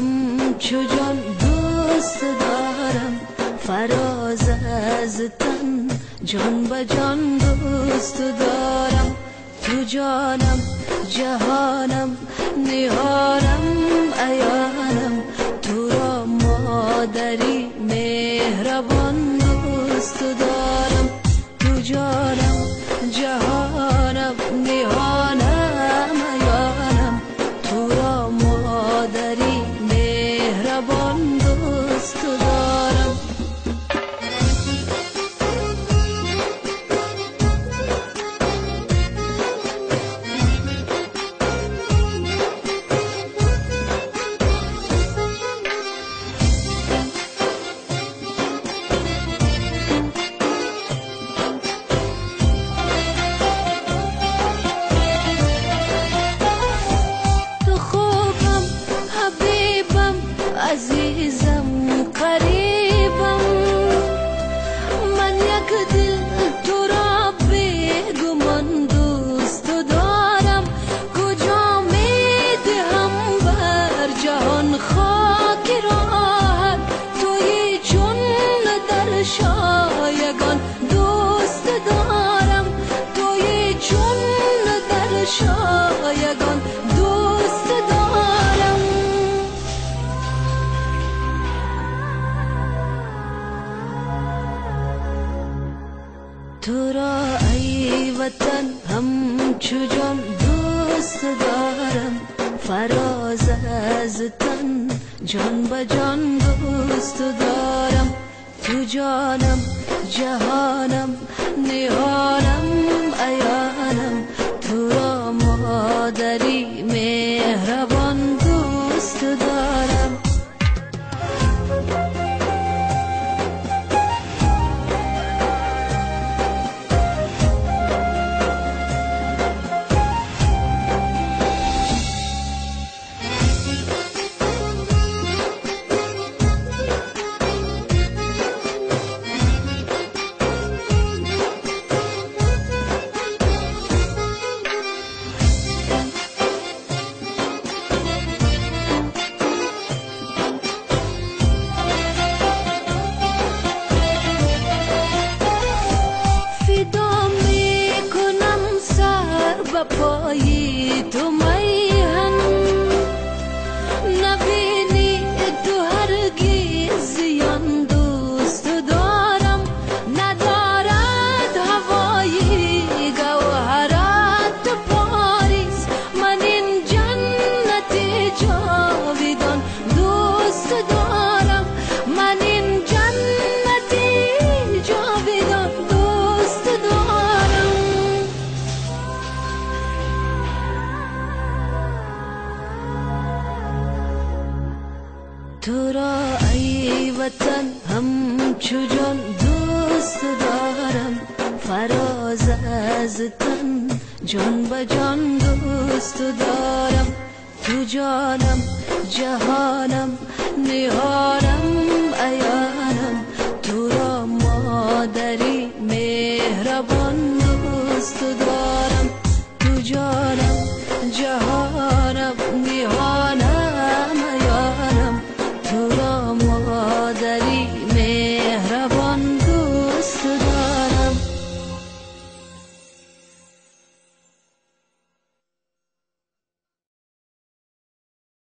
همچو جان دوست دارم، فراز از تن جان به جان دوست دارم. تو جانم جهانم نهانم عیانم، تو را مادری مهربان دوست دارم. تو جانم جهانم نهانم عیانم، تو را مادری مهربان دوست دارم. عزیزم قریبم، من یک دل تو را بیگمان دوست دارم. کجا می دهم بر جهان خاک راحت، تویی چون در شایگان دوست دارم. تویی چون در شایگان دوست دارم. تو را ای وطن همچو جان دوست دارم، فراز از تن جان به جان دوست دارم. تو جانم جهانم نهانم عیانم، تو را مادری مهربان دوست دارم. با پای تو میهن نبینی تو هرگز زیان دوست دارم. ندارد هوای گوهرات پاریس، من این جنت جاویدان دوست دارم. من این جنت جاویدان دوست دارم. تو را ای وطن همچو جان دوست دارم، فراز از تن جان به جان دوست دارم. تو جانم جهانم نهانم عیانم، تو را مادری مهربان